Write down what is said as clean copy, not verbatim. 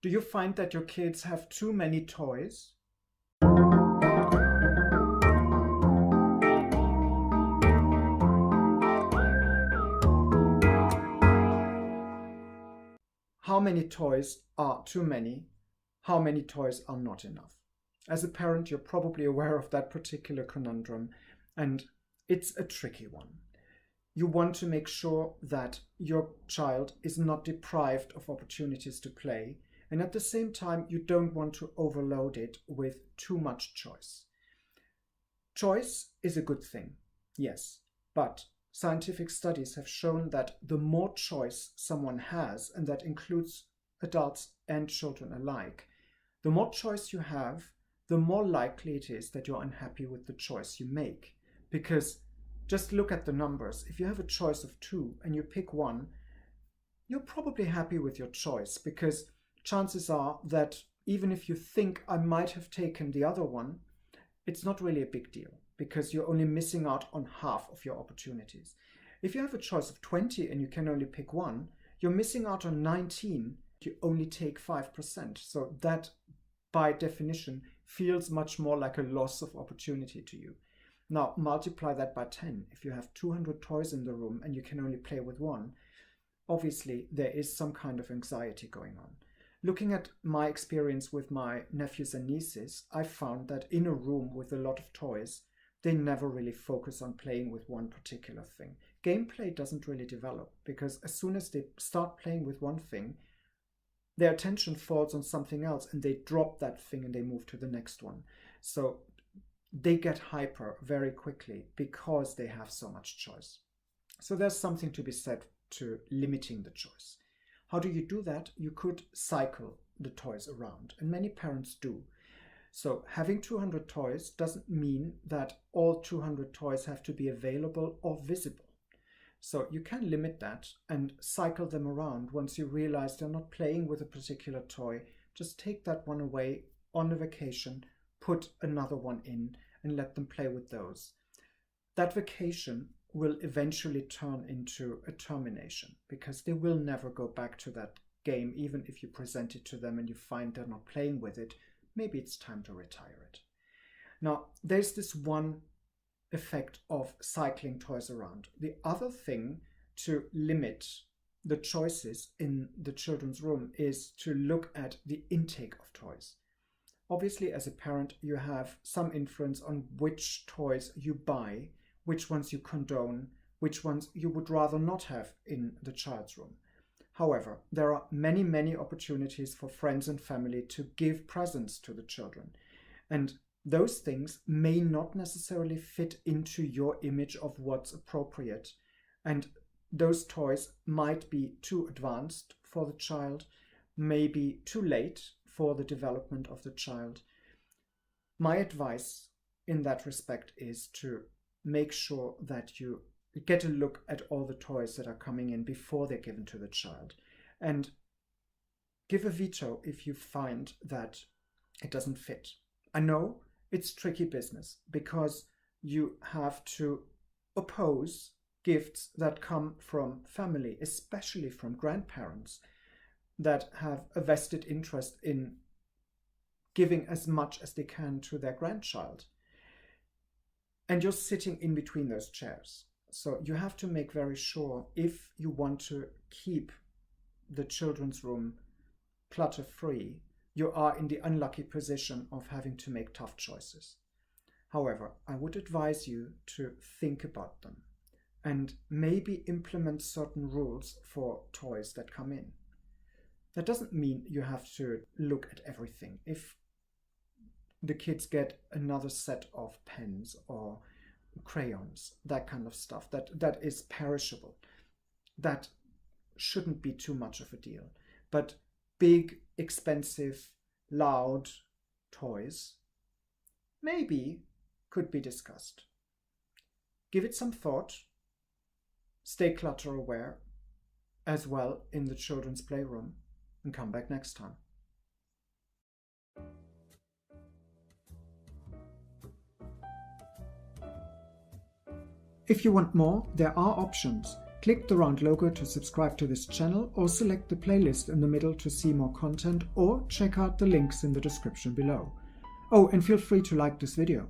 Do you find that your kids have too many toys? How many toys are too many? How many toys are not enough? As a parent, you're probably aware of that particular conundrum, and it's a tricky one. You want to make sure that your child is not deprived of opportunities to play, and at the same time, you don't want to overload it with too much choice. Choice is a good thing, yes, but scientific studies have shown that the more choice someone has, and that includes adults and children alike, the more choice you have, the more likely it is that you're unhappy with the choice you make. Because just look at the numbers. If you have a choice of 2 and you pick 1, you're probably happy with your choice, because chances are that even if you think I might have taken the other one, it's not really a big deal, because you're only missing out on half of your opportunities. If you have a choice of 20 and you can only pick 1, you're missing out on 19. You only take 5%. So that, by definition, feels much more like a loss of opportunity to you. Now, multiply that by 10. If you have 200 toys in the room and you can only play with 1, obviously there is some kind of anxiety going on. Looking at my experience with my nephews and nieces, I found that in a room with a lot of toys, they never really focus on playing with one particular thing. Gameplay doesn't really develop, because as soon as they start playing with one thing, their attention falls on something else and they drop that thing and they move to the next one. So they get hyper very quickly because they have so much choice. So there's something to be said to limiting the choice. How do you do that? You could cycle the toys around, and many parents do. So having 200 toys doesn't mean that all 200 toys have to be available or visible. So you can limit that and cycle them around. Once you realize they're not playing with a particular toy, just take that one away on a vacation, put another one in, and let them play with those. That vacation will eventually turn into a termination, because they will never go back to that game. Even if you present it to them and you find they're not playing with it, maybe it's time to retire it. Now, there's this one effect of cycling toys around. The other thing to limit the choices in the children's room is to look at the intake of toys. Obviously, as a parent, you have some influence on which toys you buy, which ones you condone, which ones you would rather not have in the child's room. However, there are many, many opportunities for friends and family to give presents to the children. And those things may not necessarily fit into your image of what's appropriate. And those toys might be too advanced for the child, maybe too late for the development of the child. My advice in that respect is to make sure that you get a look at all the toys that are coming in before they're given to the child, and give a veto if you find that it doesn't fit. I know it's tricky business, because you have to oppose gifts that come from family, especially from grandparents, that have a vested interest in giving as much as they can to their grandchild. And you're sitting in between those chairs. So you have to make very sure, if you want to keep the children's room clutter-free, you are in the unlucky position of having to make tough choices. However, I would advise you to think about them and maybe implement certain rules for toys that come in. That doesn't mean you have to look at everything. If the kids get another set of pens or crayons, that kind of stuff, that is perishable, that shouldn't be too much of a deal. But big, expensive, loud toys maybe could be discussed. Give it some thought. Stay clutter aware as well in the children's playroom, and come back next time. If you want more, there are options. Click the round logo to subscribe to this channel, or select the playlist in the middle to see more content, or check out the links in the description below. Oh, and feel free to like this video.